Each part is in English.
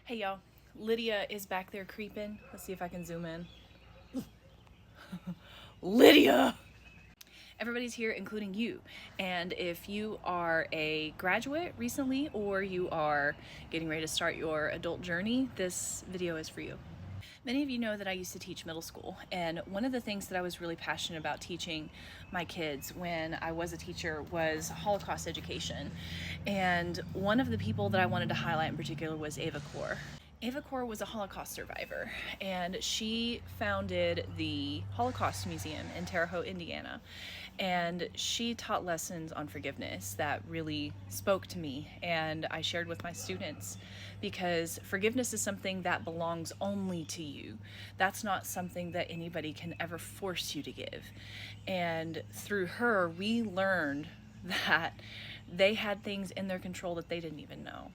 Hey y'all, Lydia is back there creeping. Let's see if I can zoom in. Lydia! Everybody's here, including you. And if you are a graduate recently or you are getting ready to start your adult journey, this video is for you. Many of you know that I used to teach middle school, and one of the things that I was really passionate about teaching my kids when I was a teacher was Holocaust education. And one of the people that I wanted to highlight in particular was Ava Kor. Ava Kor was a Holocaust survivor, and she founded the Holocaust Museum in Terre Haute, Indiana. And she taught lessons on forgiveness that really spoke to me, and I shared with my students, because forgiveness is something that belongs only to you. That's not something that anybody can ever force you to give. And through her, we learned that they had things in their control that they didn't even know.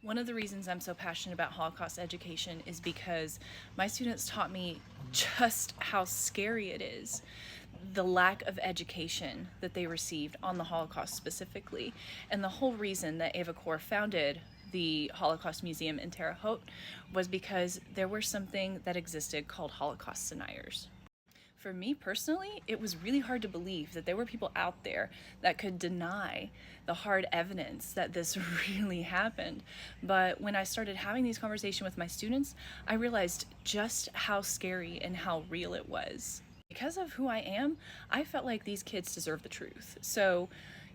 One of the reasons I'm so passionate about Holocaust education is because my students taught me just how scary it is, the lack of education that they received on the Holocaust specifically. And the whole reason that Ava Kor founded the Holocaust Museum in Terre Haute was because there was something that existed called Holocaust deniers. For me personally, it was really hard to believe that there were people out there that could deny the hard evidence that this really happened. But when I started having these conversations with my students, I realized just how scary and how real it was. Because of who I am, I felt like these kids deserve the truth. So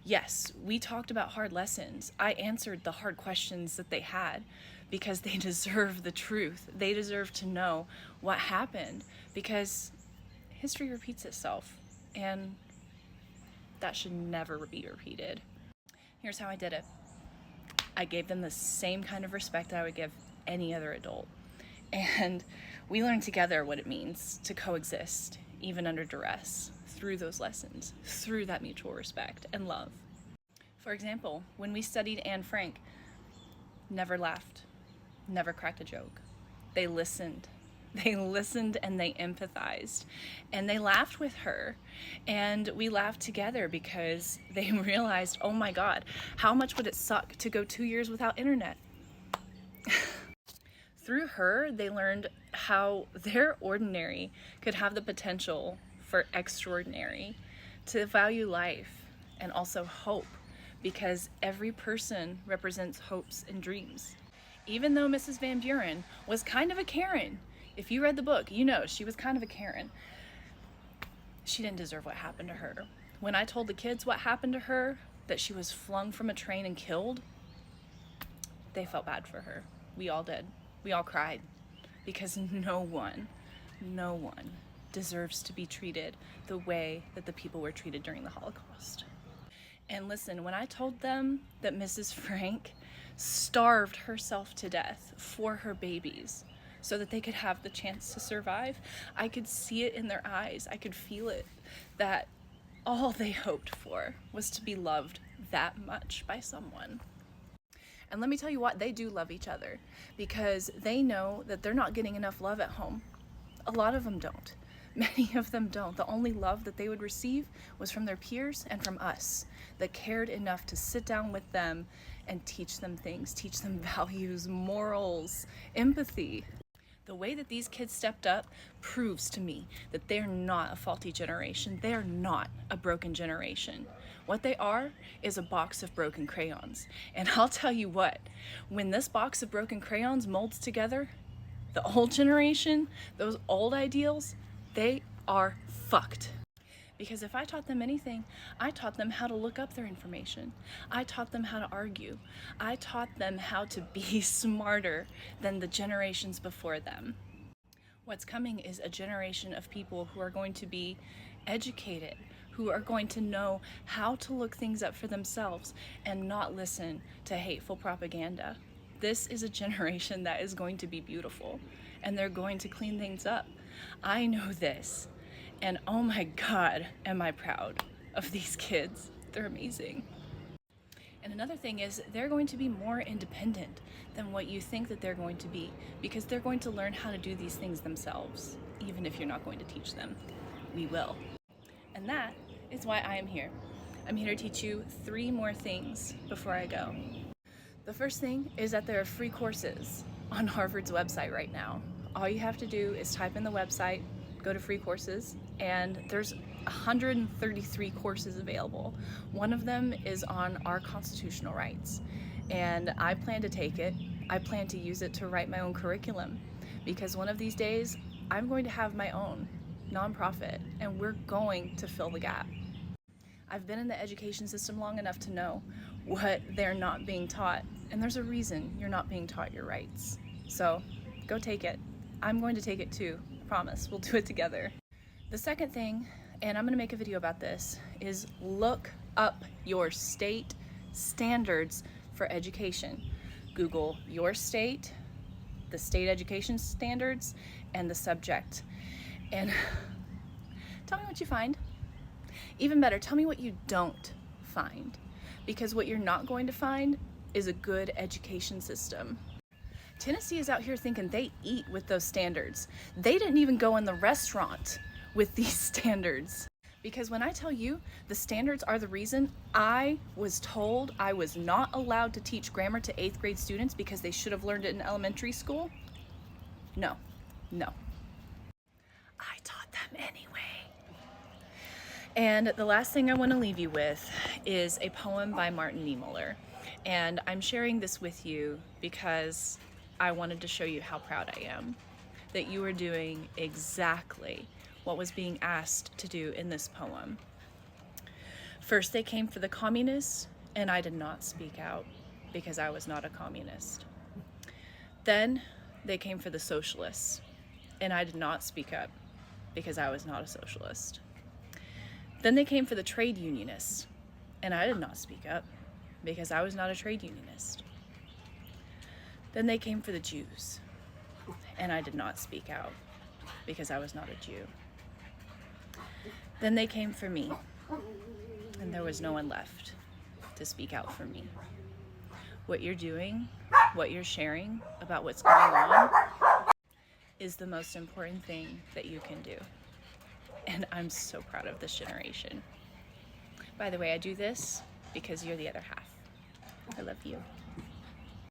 yes, we talked about hard lessons. I answered the hard questions that they had because they deserve the truth. They deserve to know what happened, because history repeats itself, and that should never be repeated. Here's how I did it. I gave them the same kind of respect I would give any other adult. And we learned together what it means to coexist, even under duress, through those lessons, through that mutual respect and love. For example, when we studied Anne Frank, never laughed, never cracked a joke. They listened. They listened and they empathized, and they laughed with her, and we laughed together because they realized, oh my God, how much would it suck to go 2 years without internet? Through her, they learned how their ordinary could have the potential for extraordinary, to value life and also hope, because every person represents hopes and dreams. Even though Mrs. Van Buren was kind of a Karen, if you read the book, you know she was kind of a Karen, she didn't deserve what happened to her. When I told the kids what happened to her, that she was flung from a train and killed, they felt bad for her. We all did. We all cried, because no one deserves to be treated the way that the people were treated during the Holocaust. And listen, when I told them that Mrs. Frank starved herself to death for her babies so that they could have the chance to survive, I could see it in their eyes. I could feel it, that all they hoped for was to be loved that much by someone. And let me tell you what, they do love each other, because they know that they're not getting enough love at home. A lot of them don't. Many of them don't. The only love that they would receive was from their peers and from us, that cared enough to sit down with them and teach them things, teach them values, morals, empathy. The way that these kids stepped up proves to me that they're not a faulty generation. They are not a broken generation. What they are is a box of broken crayons. And I'll tell you what, when this box of broken crayons molds together, the old generation, those old ideals, they are fucked. Because if I taught them anything, I taught them how to look up their information. I taught them how to argue. I taught them how to be smarter than the generations before them. What's coming is a generation of people who are going to be educated, who are going to know how to look things up for themselves and not listen to hateful propaganda. This is a generation that is going to be beautiful, and they're going to clean things up. I know this. And oh my God, am I proud of these kids. They're amazing. And another thing is, they're going to be more independent than what you think that they're going to be, because they're going to learn how to do these things themselves, even if you're not going to teach them. We will. And that is why I am here. I'm here to teach you 3 more things before I go. The first thing is that there are free courses on Harvard's website right now. All you have to do is type in the website, go to free courses, and there's 133 courses available. One of them is on our constitutional rights, and I plan to take it. I plan to use it to write my own curriculum, because one of these days I'm going to have my own nonprofit, and we're going to fill the gap. I've been in the education system long enough to know what they're not being taught, and there's a reason you're not being taught your rights. So go take it. I'm going to take it too, promise. We'll do it together. The second thing, and I'm going to make a video about this, is look up your state standards for education. Google your state, the state education standards, and the subject. And tell me what you find. Even better, tell me what you don't find. Because what you're not going to find is a good education system. Tennessee is out here thinking they eat with those standards. They didn't even go in the restaurant with these standards. Because when I tell you the standards are the reason I was told I was not allowed to teach grammar to 8th grade students because they should have learned it in elementary school, no. I taught them anyway. And the last thing I want to leave you with is a poem by Martin Niemöller. And I'm sharing this with you because I wanted to show you how proud I am that you are doing exactly what was being asked to do in this poem. First, they came for the communists, and I did not speak out because I was not a communist. Then they came for the socialists, and I did not speak up because I was not a socialist. Then they came for the trade unionists, and I did not speak up because I was not a trade unionist. Then they came for the Jews, and I did not speak out because I was not a Jew. Then they came for me, and there was no one left to speak out for me. What you're doing, what you're sharing about what's going on is the most important thing that you can do. And I'm so proud of this generation. By the way, I do this because you're the other half. I love you.